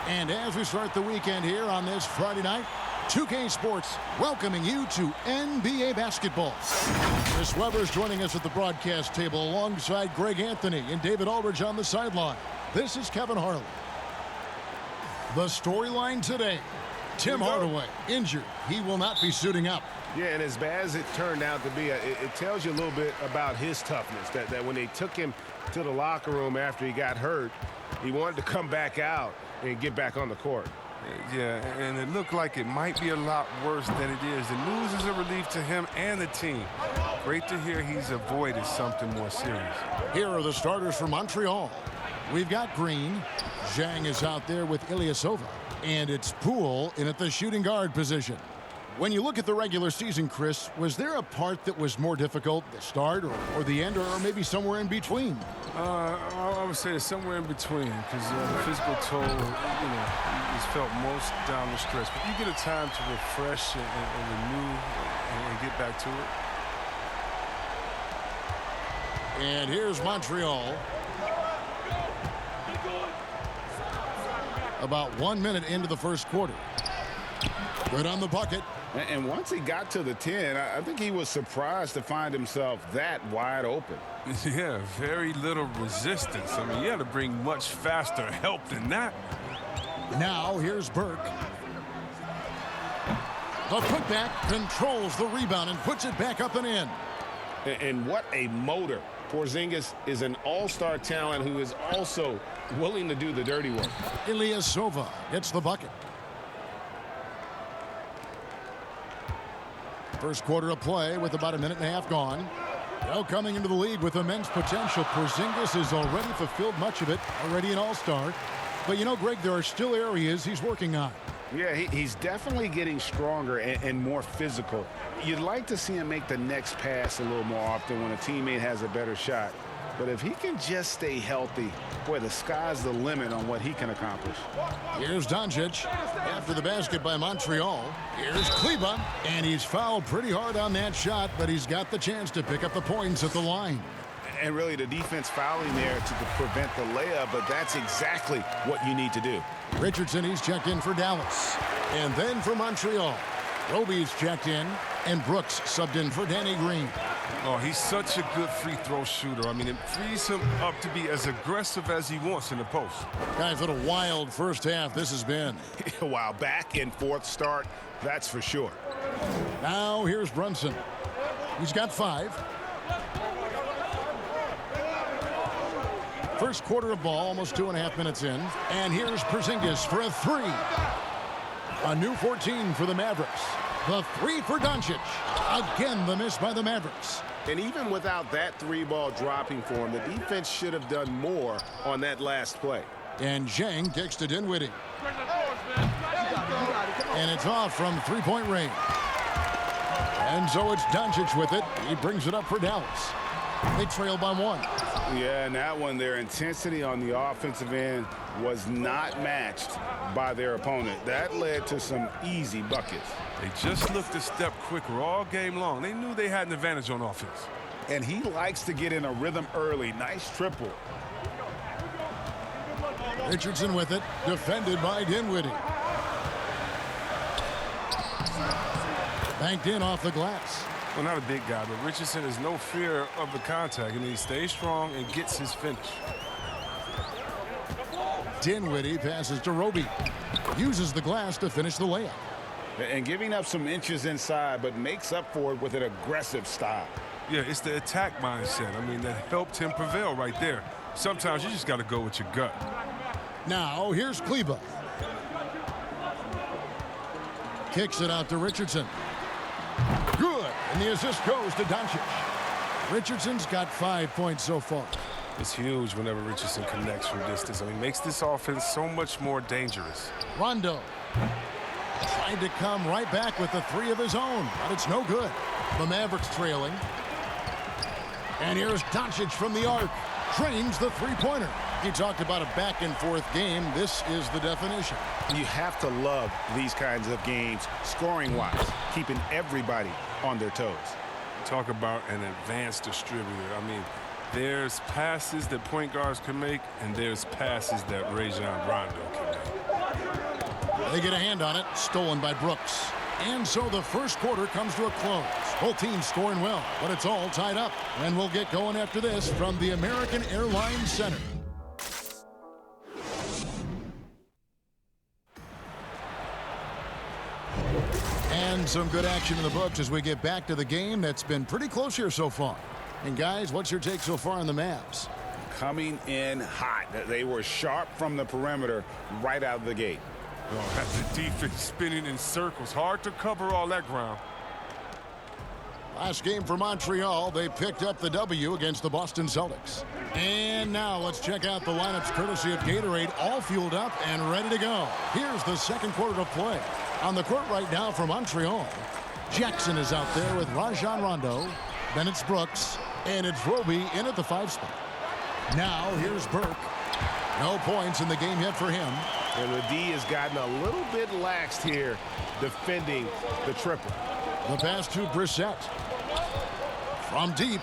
And as we start the weekend here on this Friday night, 2K Sports welcoming you to NBA basketball. Chris Webber is joining us at the broadcast table alongside Greg Anthony and David Aldridge on the sideline. This is Kevin Harlan. The storyline today, Tim Hardaway injured. He will not be suiting up. Yeah, and as bad as it turned out to be, it tells you a little bit about his toughness, that when they took him to the locker room after he got hurt, he wanted to come back out and get back on the court. Yeah, and it looked like it might be a lot worse than it is. The news is a relief to him and the team. Great to hear he's avoided something more serious. Here are the starters for Montreal. We've got Green. Zhang is out there with Ilyasova. And it's Poole in at the shooting guard position. When you look at the regular season, Chris, was there a part that was more difficult, the start or the end, or maybe somewhere in between? I would say it's somewhere in between, because the physical toll, is felt most down the stretch. But you get a time to refresh and renew and get back to it. And here's Montreal. About 1 minute into the first quarter. Good on the bucket. And once he got to the 10, I think he was surprised to find himself that wide open. Yeah, very little resistance. I mean, you had to bring much faster help than that. Now here's Burke. The putback controls the rebound and puts it back up and in. And what a motor. Porzingis is an all-star talent who is also willing to do the dirty work. Ilyasova gets the bucket. First quarter of play with about a minute and a half gone. Now coming into the league with immense potential, Porzingis has already fulfilled much of it, already an all-star. But you know, Greg, there are still areas he's working on. Yeah, he's definitely getting stronger and more physical. You'd like to see him make the next pass a little more often when a teammate has a better shot. But if he can just stay healthy, boy, the sky's the limit on what he can accomplish. Here's Doncic after the basket by Montreal. Here's Kleber, and he's fouled pretty hard on that shot, but he's got the chance to pick up the points at the line. And really the defense fouling there to prevent the layup, but that's exactly what you need to do. Richardson, he's checked in for Dallas. And then for Montreal, Roby's checked in, and Brooks subbed in for Danny Green. Oh, he's such a good free throw shooter. I mean, it frees him up to be as aggressive as he wants in the post. Guys, what a wild first half this has been. Wow, back and forth start, that's for sure. Now here's Brunson. He's got 5. First quarter of ball, almost 2.5 minutes in. And here's Porzingis for a 3. A new 14 for the Mavericks. The 3 for Doncic. Again, the miss by the Mavericks. And even without that 3-ball dropping for him, the defense should have done more on that last play. And Zhang kicks to Dinwiddie. And it's off from three-point range. And so it's Doncic with it. He brings it up for Dallas. They trail by 1. Yeah, and that one, their intensity on the offensive end was not matched by their opponent. That led to some easy buckets. They just looked a step quicker all game long. They knew they had an advantage on offense. And he likes to get in a rhythm early. Nice triple. Richardson with it, defended by Dinwiddie. Banked in off the glass. Well, not a big guy, but Richardson has no fear of the contact, and he stays strong and gets his finish. Dinwiddie passes to Roby. Uses the glass to finish the layup. And giving up some inches inside, but makes up for it with an aggressive style. Yeah, it's the attack mindset. I mean, that helped him prevail right there. Sometimes you just got to go with your gut. Now, here's Kleber. Kicks it out to Richardson. Good, and the assist goes to Doncic. Richardson's got 5 points so far. It's huge whenever Richardson connects from distance. I mean, makes this offense so much more dangerous. Rondo tried to come right back with the 3 of his own, but it's no good. The Mavericks trailing. And here's Doncic from the arc. Trains the three-pointer. He talked about a back-and-forth game. This is the definition. You have to love these kinds of games, scoring-wise, keeping everybody on their toes. Talk about an advanced distributor. I mean, there's passes that point guards can make, and there's passes that Rajon Rondo can make. They get a hand on it, stolen by Brooks. And so the first quarter comes to a close. Both teams scoring well, but it's all tied up. And we'll get going after this from the American Airlines Center. And some good action in the books as we get back to the game that's been pretty close here so far. And guys, what's your take so far on the Mavs? Coming in hot. They were sharp from the perimeter right out of the gate. Oh, that's the defense spinning in circles. Hard to cover all that ground. Last game for Montreal, they picked up the W against the Boston Celtics. And now let's check out the lineups courtesy of Gatorade, all fueled up and ready to go. Here's the second quarter of play. On the court right now for Montreal, Jackson is out there with Rajon Rondo. Then it's Brooks, and it's Roby in at the 5 spot. Now here's Burke. No points in the game yet for him. And the D has gotten a little bit laxed here defending the triple. The pass to Brissett. From deep.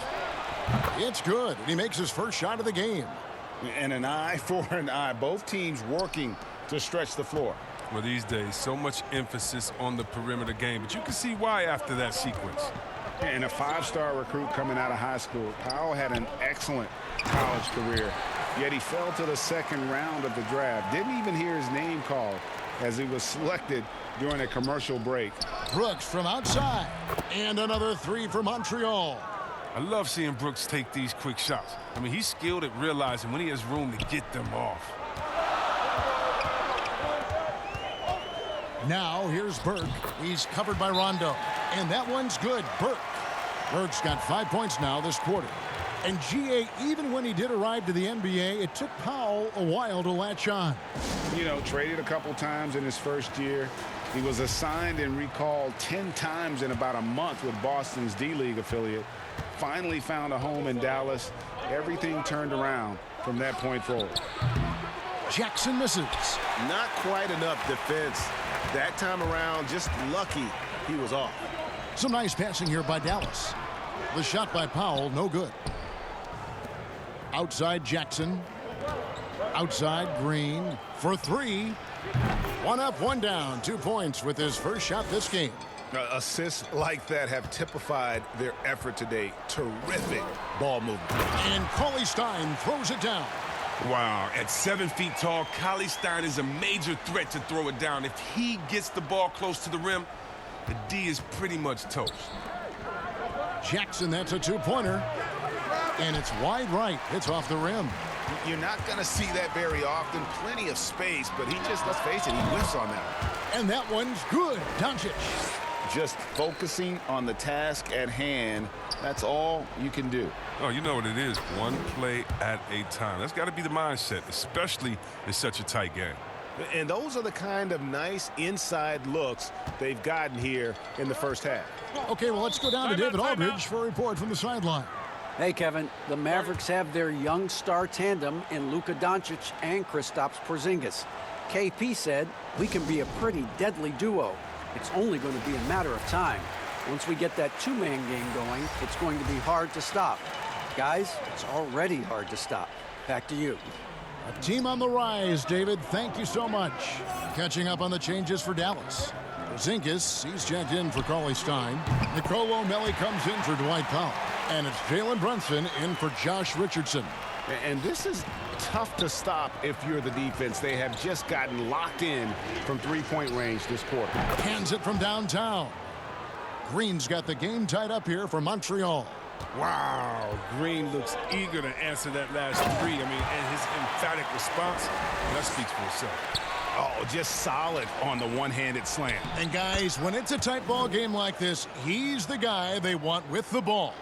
It's good. He makes his first shot of the game. And an eye for an eye. Both teams working to stretch the floor. Well, these days, so much emphasis on the perimeter game, but you can see why after that sequence. And a 5-star recruit coming out of high school. Powell had an excellent college career, yet he fell to the second round of the draft. Didn't even hear his name called as he was selected during a commercial break. Brooks from outside. And another 3 for Montreal. I love seeing Brooks take these quick shots. I mean, he's skilled at realizing when he has room to get them off. Now here's Burke. He's covered by Rondo. And that one's good. Burke's got 5 points now this quarter. And GA, even when he did arrive to the NBA, it took Powell a while to latch on. You know, traded a couple times in his first year. He was assigned and recalled 10 times in about a month with Boston's D-League affiliate. Finally found a home in Dallas. Everything turned around from that point forward. Jackson misses. Not quite enough defense. That time around, just lucky he was off. Some nice passing here by Dallas. The shot by Powell, no good. Outside Jackson. Outside Green for 3. 1 up, 1 down. 2 points with his first shot this game. Assists like that have typified their effort today. Terrific ball movement. And Cauley-Stein throws it down. Wow, at 7 feet tall, Cauley-Stein is a major threat to throw it down. If he gets the ball close to the rim, the D is pretty much toast. Jackson, that's a 2-pointer. And it's wide right. It's off the rim. You're not going to see that very often. Plenty of space, but he just, let's face it, he whiffs on that. And that one's good. Doncic. Just focusing on the task at hand. That's all you can do. Oh, you know what it is. One play at a time. That's got to be the mindset, especially in such a tight game. And those are the kind of nice inside looks they've gotten here in the first half. Okay, well, let's go down to David Aldridge for a report from the sideline. Hey, Kevin, the Mavericks have their young star tandem in Luka Doncic and Kristaps Porzingis. KP said, we can be a pretty deadly duo. It's only going to be a matter of time. Once we get that 2-man game going, it's going to be hard to stop. Guys, it's already hard to stop. Back to you. A team on the rise, David. Thank you so much. Catching up on the changes for Dallas. Porzingis, he's checked in for Cauley-Stein. Nicolo Melli comes in for Dwight Powell. And it's Jalen Brunson in for Josh Richardson. And this is tough to stop if you're the defense. They have just gotten locked in from 3-point range this quarter. Hands it from downtown. Green's got the game tied up here for Montreal. Wow, Green looks eager to answer that last 3. I mean, and his emphatic response, that speaks for itself. Oh, just solid on the one-handed slam. And guys, when it's a tight ball game like this, he's the guy they want with the ball.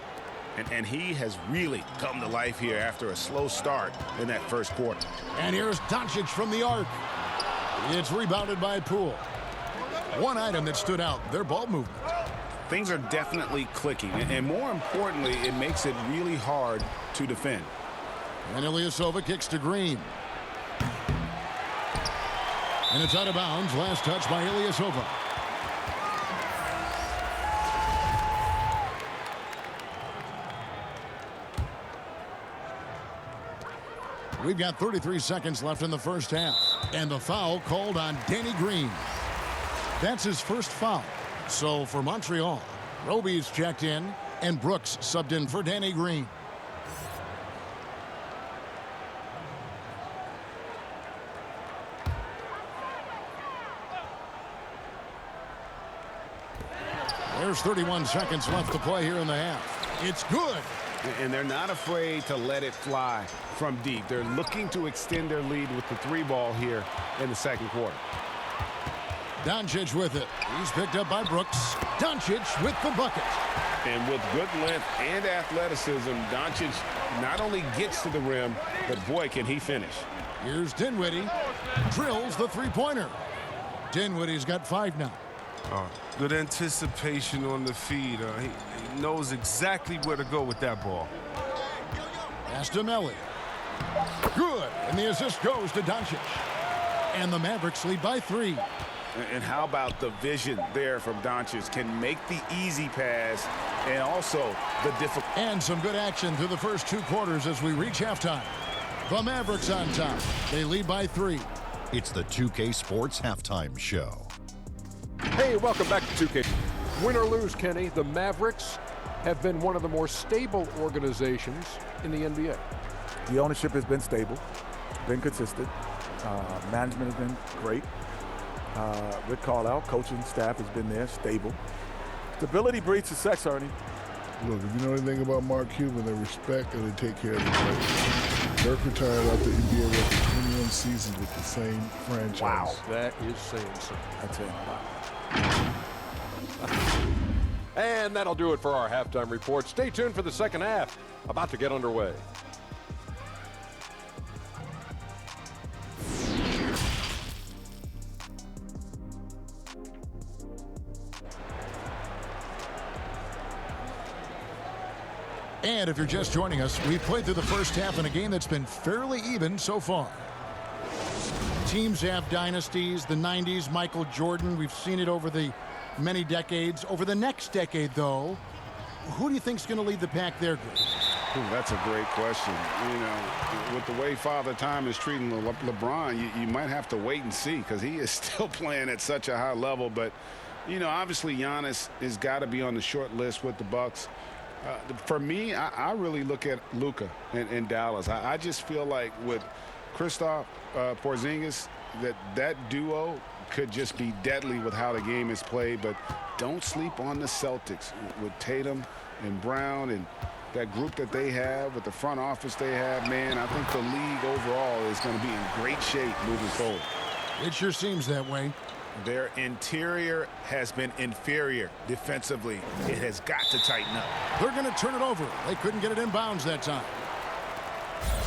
And he has really come to life here after a slow start in that first quarter. And here's Doncic from the arc. It's rebounded by Poole. One item that stood out, their ball movement. Things are definitely clicking. And more importantly, it makes it really hard to defend. And Ilyasova kicks to Green. And it's out of bounds. Last touch by Ilyasova. We've got 33 seconds left in the first half. And the foul called on Danny Green. That's his first foul. So for Montreal, Roby's checked in, and Brooks subbed in for Danny Green. There's 31 seconds left to play here in the half. It's good. And they're not afraid to let it fly from deep. They're looking to extend their lead with the 3-ball here in the second quarter. Doncic with it. He's picked up by Brooks. Doncic with the bucket. And with good length and athleticism, Doncic not only gets to the rim, but boy, can he finish. Here's Dinwiddie. Drills the three-pointer. Dinwiddie's got 5 now. Good anticipation on the feed. He knows exactly where to go with that ball. Pass to Melly. Good. And the assist goes to Doncic. And the Mavericks lead by 3. And how about the vision there from Doncic? Can make the easy pass and also the difficult. And some good action through the first 2 quarters as we reach halftime. The Mavericks on top. They lead by 3. It's the 2K Sports Halftime Show. Hey, welcome back to 2K. Win or lose, Kenny, the Mavericks have been one of the more stable organizations in the NBA. The ownership has been stable, been consistent. Management has been great. Rick Carlisle, coaching staff has been there, stable. Stability breeds success, Ernie. Look, if you know anything about Mark Cuban, they respect and they take care of the players. Dirk retired after NBA after 21 seasons with the same franchise. Wow, that is saying something. That's it. And that'll do it for our halftime report. Stay tuned for the second half, about to get underway. And if you're just joining us, we've played through the first half in a game that's been fairly even so far. Teams have dynasties, the 90s, Michael Jordan. We've seen it over the many decades. Over the next decade, though, who do you think is going to lead the pack there, Greg? Ooh, that's a great question. You know, with the way Father Time is treating LeBron, you might have to wait and see because he is still playing at such a high level. But, you know, obviously Giannis has got to be on the short list with the Bucks. For me, I really look at Luka in Dallas. I just feel like with Kristaps Porzingis, that duo could just be deadly with how the game is played. But don't sleep on the Celtics with Tatum and Brown and that group that they have with the front office they have. Man, I think the league overall is going to be in great shape moving forward. It sure seems that way. Their interior has been inferior defensively. It has got to tighten up. They're going to turn it over. They couldn't get it in bounds that time.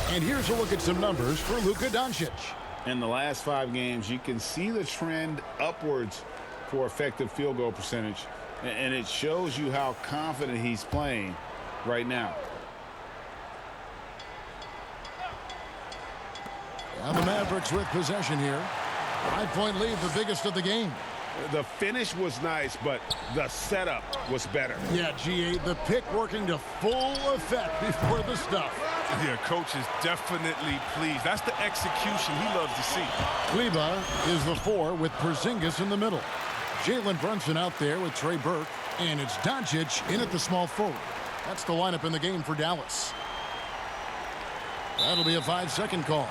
And here's a look at some numbers for Luka Doncic. In the last 5 games, you can see the trend upwards for effective field goal percentage. And it shows you how confident he's playing right now. And the Mavericks with possession here. 5-point lead, the biggest of the game. The finish was nice, but the setup was better. Yeah, GA, the pick working to full effect before the stuff. Yeah, coach is definitely pleased. That's the execution he loves to see. Kleba is the 4 with Porzingis in the middle. Jalen Brunson out there with Trey Burke. And it's Doncic in at the small forward. That's the lineup in the game for Dallas. That'll be a 5-second call.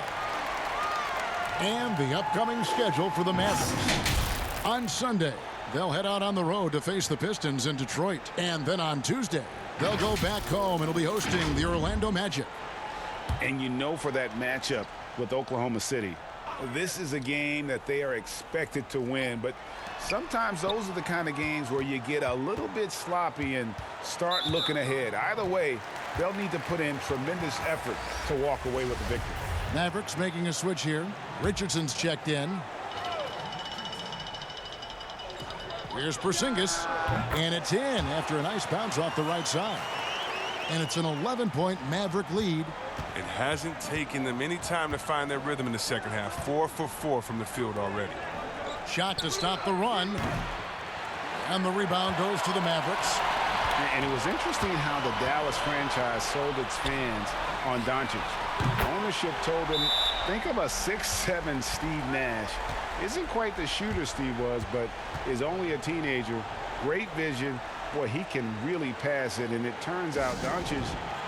And the upcoming schedule for the Mavericks. On Sunday, they'll head out on the road to face the Pistons in Detroit. And then on Tuesday, they'll go back home and will be hosting the Orlando Magic. And you know, for that matchup with Oklahoma City, this is a game that they are expected to win. But sometimes those are the kind of games where you get a little bit sloppy and start looking ahead. Either way, they'll need to put in tremendous effort to walk away with the victory. Mavericks making a switch here. Richardson's checked in. Here's Porzingis, and it's in after a nice bounce off the right side. And it's an 11-point Maverick lead. It hasn't taken them any time to find their rhythm in the second half. 4 for 4 from the field already. Shot to stop the run. And the rebound goes to the Mavericks. And it was interesting how the Dallas franchise sold its fans on Doncic. Only ownership told him, think of a 6'7" Steve Nash. Isn't quite the shooter Steve was, but is only a teenager. Great vision. Boy, he can really pass it, and it turns out Doncic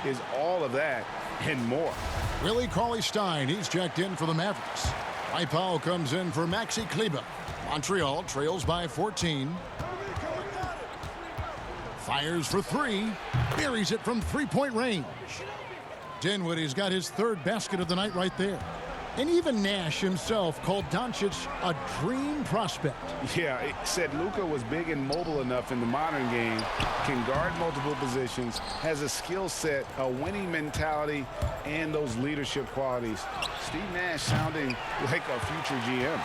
is all of that and more. Willie Cauley-Stein, he's checked in for the Mavericks. Mike Powell comes in for Maxi Kleber. Montreal trails by 14. Fires for three. Buries it from three-point range. Dinwiddie's got his third basket of the night right there. And even Nash himself called Doncic a dream prospect. Yeah, it said Luka was big and mobile enough in the modern game, can guard multiple positions, has a skill set, a winning mentality, and those leadership qualities. Steve Nash sounding like a future GM.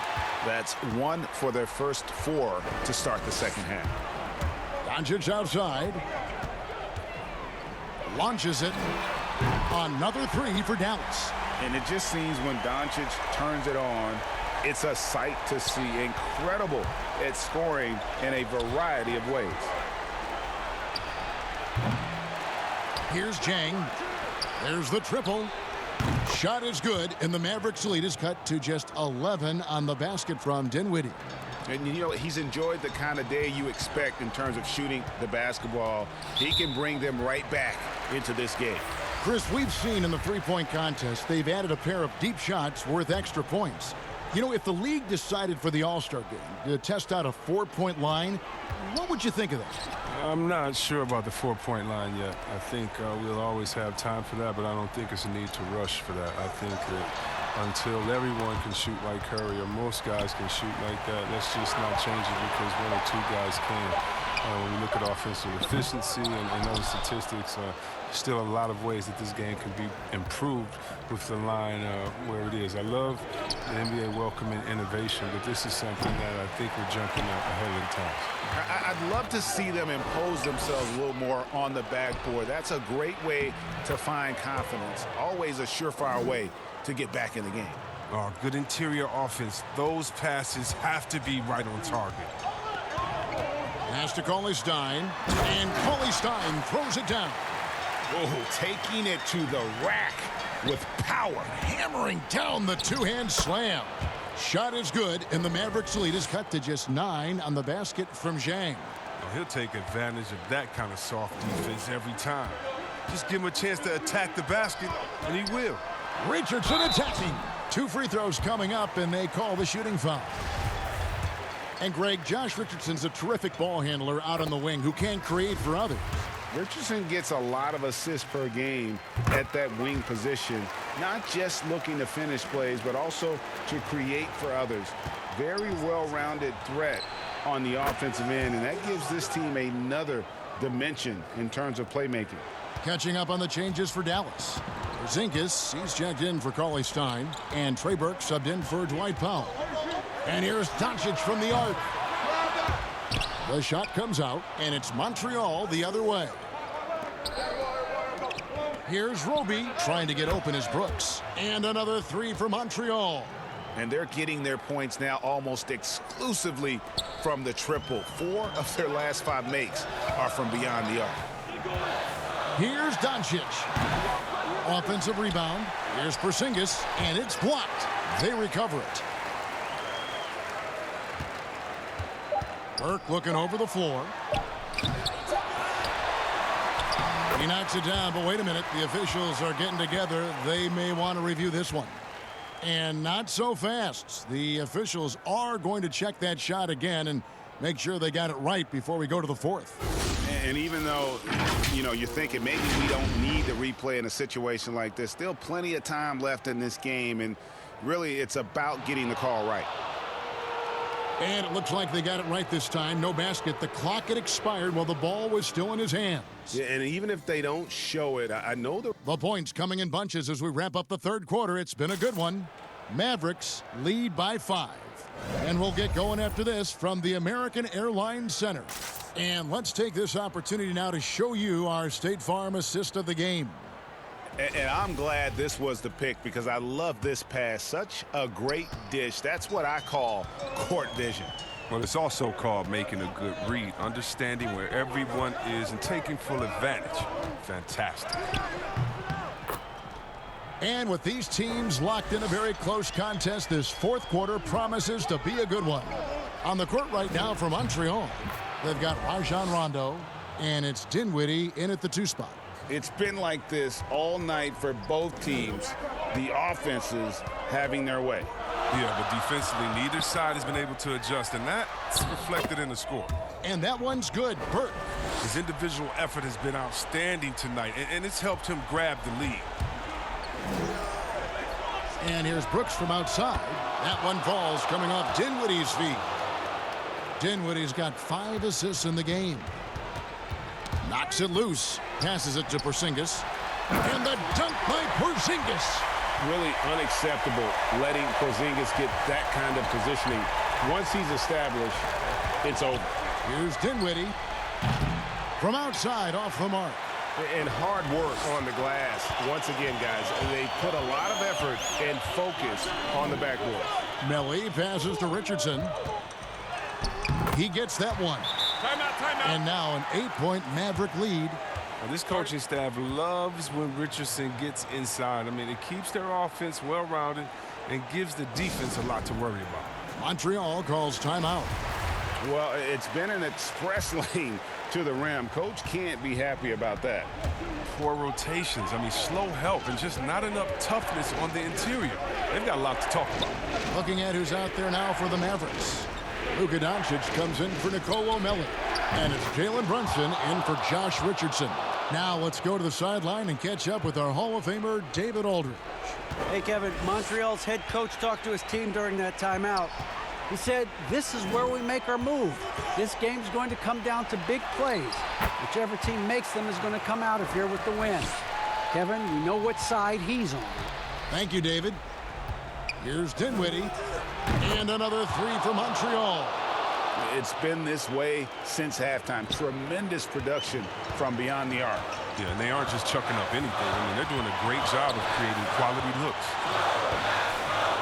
That's one for their first four to start the second half. Doncic outside. Launches it. Another three for Dallas. And it just seems when Doncic turns it on, it's a sight to see. Incredible at scoring in a variety of ways. Here's Jang. There's the triple. Shot is good, and the Mavericks lead is cut to just 11 on the basket from Dinwiddie. And, you know, he's enjoyed the kind of day you expect in terms of shooting the basketball. He can bring them right back into this game. Chris, we've seen in the three-point contest, they've added a pair of deep shots worth extra points. You know, if the league decided for the All-Star game to test out a four-point line, what would you think of that? I'm not sure about the four-point line yet. I think we'll always have time for that, but I don't think it's a need to rush for that. I think that until everyone can shoot like Curry or most guys can shoot like that, that's just not changing because one or two guys can. When we look at offensive efficiency and other statistics, still a lot of ways that this game can be improved with the line where it is. I love the NBA welcoming innovation, but this is something that I think we're jumping ahead of the times. I'd love to see them impose themselves a little more on the backboard. That's a great way to find confidence. Always a surefire way to get back in the game. Oh, good interior offense. Those passes have to be right on target. Pass to Cauley-Stein, and Cauley-Stein throws it down. Oh, taking it to the rack with power. Hammering down the two-hand slam. Shot is good, and the Mavericks lead is cut to just 9 on the basket from Zhang. Oh, he'll take advantage of that kind of soft defense every time. Just give him a chance to attack the basket, and he will. Richardson attacking. 2 free throws coming up, and they call the shooting foul. And Greg, Josh Richardson's a terrific ball handler out on the wing who can create for others. Richardson gets a lot of assists per game at that wing position, not just looking to finish plays, but also to create for others. Very well-rounded threat on the offensive end, and that gives this team another dimension in terms of playmaking. Catching up on the changes for Dallas. Porzingis, he's checked in for Cauley-Stein, and Trey Burke subbed in for Dwight Powell. And here's Doncic from the arc. The shot comes out, and it's Montreal the other way. Here's Roby trying to get open as Brooks. And another 3 for Montreal. And they're getting their points now almost exclusively from the triple. 4 of their last 5 makes are from beyond the arc. Here's Doncic. Offensive rebound. Here's Porzingis, and it's blocked. They recover it. Burke looking over the floor. He knocks it down, but wait a minute. The officials are getting together. They may want to review this one. And not so fast. The officials are going to check that shot again and make sure they got it right before we go to the 4th. And even though, you know, you're thinking maybe we don't need to replay in a situation like this, still plenty of time left in this game, and really it's about getting the call right. And it looks like they got it right this time. No basket. The clock had expired while the ball was still in his hands. Yeah, and even if they don't show it, I know the points coming in bunches as we wrap up the 3rd quarter. It's been a good one. Mavericks lead by 5. And we'll get going after this from the American Airlines Center. And let's take this opportunity now to show you our State Farm assist of the game. And I'm glad this was the pick because I love this pass. Such a great dish. That's what I call court vision. Well, it's also called making a good read, understanding where everyone is and taking full advantage. Fantastic. And with these teams locked in a very close contest, this fourth quarter promises to be a good one. On the court right now for Montreal, they've got Rajon Rondo, and it's Dinwiddie in at the 2 spot. It's been like this all night for both teams. The offenses having their way. Yeah, but defensively, neither side has been able to adjust, and that's reflected in the score. And that one's good. Burke. His individual effort has been outstanding tonight, and it's helped him grab the lead. And here's Brooks from outside. That one falls coming off Dinwiddie's feet. Dinwiddie's got 5 assists in the game. Knocks it loose. Passes it to Porzingis. And the dunk by Porzingis. Really unacceptable letting Porzingis get that kind of positioning. Once he's established, it's over. Here's Dinwiddie. From outside, off the mark. And hard work on the glass. Once again, guys, they put a lot of effort and focus on the backboard. Melly passes to Richardson. He gets that one. Timeout. And now an 8-point Maverick lead. Well, this coaching staff loves when Richardson gets inside. I mean, it keeps their offense well-rounded and gives the defense a lot to worry about. Montreal calls timeout. Well, it's been an express lane to the rim. Coach can't be happy about that. Poor rotations. I mean, slow help and just not enough toughness on the interior. They've got a lot to talk about. Looking at who's out there now for the Mavericks. Luka Doncic comes in for Nicolo Melli. And it's Jalen Brunson in for Josh Richardson. Now let's go to the sideline and catch up with our Hall of Famer, David Aldridge. Hey, Kevin, Montreal's head coach talked to his team during that timeout. He said, this is where we make our move. This game's going to come down to big plays. Whichever team makes them is going to come out of here with the win. Kevin, we know what side he's on. Thank you, David. Here's Dinwiddie. And another 3 for Montreal. It's been this way since halftime. Tremendous production from beyond the arc. Yeah, and they aren't just chucking up anything. I mean, they're doing a great job of creating quality looks.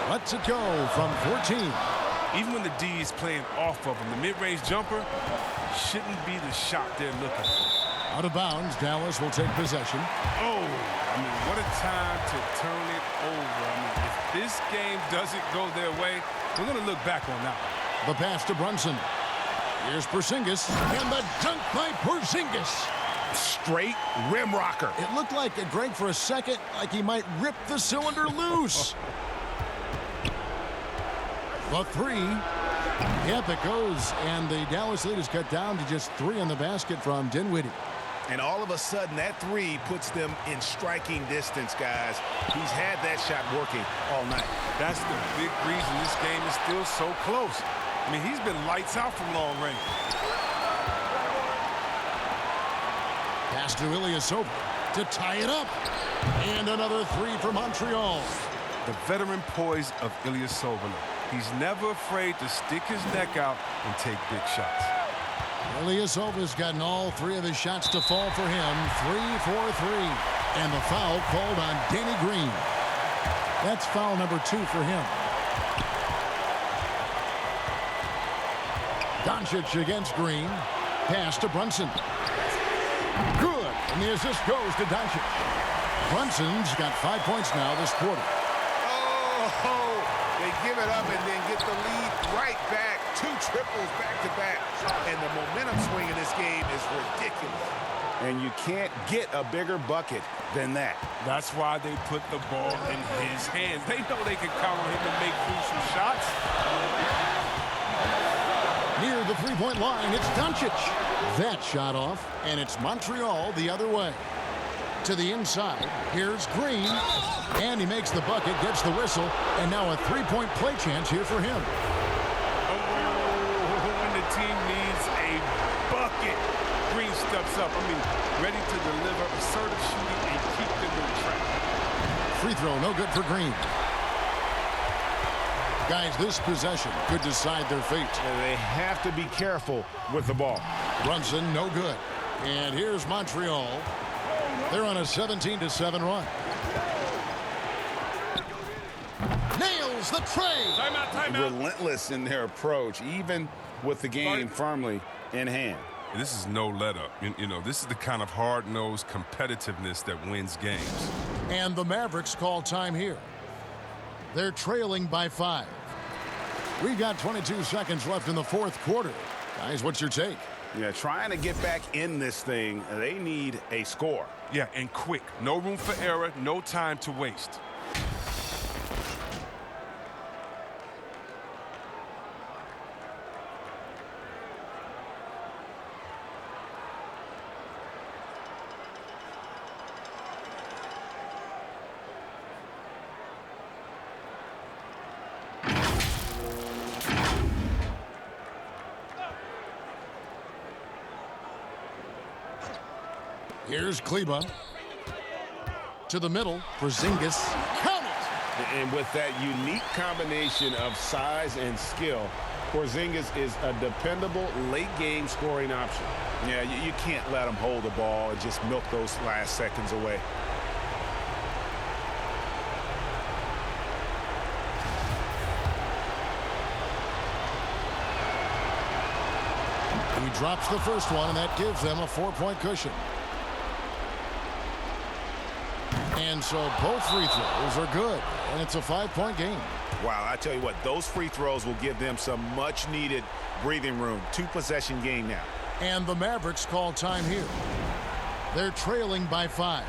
Lets it go from 14. Even when the D is playing off of them, the mid-range jumper shouldn't be the shot they're looking for. Out of bounds, Dallas will take possession. Oh, I mean, what a time to turn it over. I mean, if this game doesn't go their way, we're going to look back on that. The pass to Brunson. Here's Porzingis, and the dunk by Porzingis. Straight rim rocker. It looked like, Greg, for a second, like he might rip the cylinder loose. The 3. Yep, it goes, and the Dallas lead is cut down to just 3 on the basket from Dinwiddie. And all of a sudden, that 3 puts them in striking distance, guys. He's had that shot working all night. That's the big reason this game is still so close. I mean, he's been lights out from long range. Pass to Ilyasova to tie it up. And another 3 for Montreal. The veteran poise of Ilyasova. He's never afraid to stick his neck out and take big shots. Ilyasova's gotten all 3 of his shots to fall for him. 3 for 3. And the foul called on Danny Green. That's foul number 2 for him. Doncic against Green. Pass to Brunson. Good. And the assist goes to Doncic. Brunson's got 5 points now this quarter. Oh, they give it up and then get the lead right back. 2 triples back-to-back. And the momentum swing in this game is ridiculous. And you can't get a bigger bucket than that. That's why they put the ball in his hands. They know they can count on him to make crucial shots. Near the 3-point line, it's Doncic. That shot off, and it's Montreal the other way. To the inside, here's Green. And he makes the bucket, gets the whistle, and now a 3-point play chance here for him. When the team needs a bucket, Green steps up. I mean, ready to deliver assertive shooting and keep them in track. Free throw, no good for Green. Guys, this possession could decide their fate. They have to be careful with the ball. Brunson, no good. And here's Montreal. They're on a 17-7 run. Nails the tray. Timeout. Relentless in their approach, even with the game firmly in hand. This is no let up. You know, this is the kind of hard-nosed competitiveness that wins games. And the Mavericks call time here. They're trailing by 5. We've got 22 seconds left in the fourth quarter. Guys, what's your take? Yeah, trying to get back in this thing, they need a score. Yeah, and quick. No room for error, no time to waste. Here's Kleba. To the middle, Porzingis. Count it! And with that unique combination of size and skill, Porzingis is a dependable late-game scoring option. Yeah, you can't let him hold the ball and just milk those last seconds away. He drops the first one, and that gives them a 4-point cushion. And so both free throws are good, and it's a 5-point game. Wow, I tell you what, those free throws will give them some much-needed breathing room. 2-possession game now. And the Mavericks call time here. They're trailing by 5.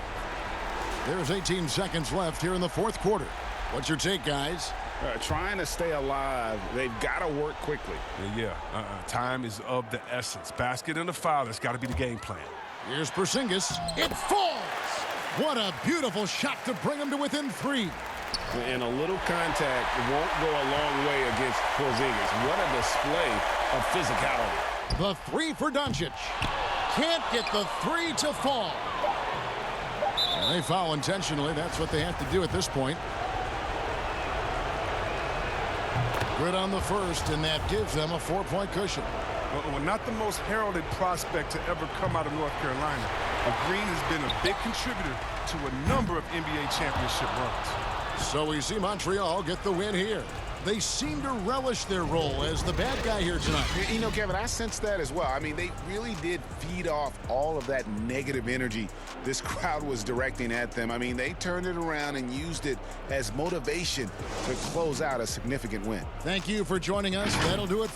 There's 18 seconds left here in the fourth quarter. What's your take, guys? Trying to stay alive, they've got to work quickly. Time is of the essence. Basket and the foul, that's got to be the game plan. Here's Porzingis. It falls! What a beautiful shot to bring him to within 3. And a little contact won't go a long way against Porzingis. What a display of physicality. The 3 for Doncic. Can't get the 3 to fall. And they foul intentionally. That's what they have to do at this point. Good on the first, and that gives them a 4-point cushion. Well, not the most heralded prospect to ever come out of North Carolina. Green has been a big contributor to a number of NBA championship runs. So we see Montreal get the win here. They seem to relish their role as the bad guy here tonight. You know, Kevin, I sense that as well. I mean, they really did feed off all of that negative energy this crowd was directing at them. I mean, they turned it around and used it as motivation to close out a significant win. Thank you for joining us. That'll do it.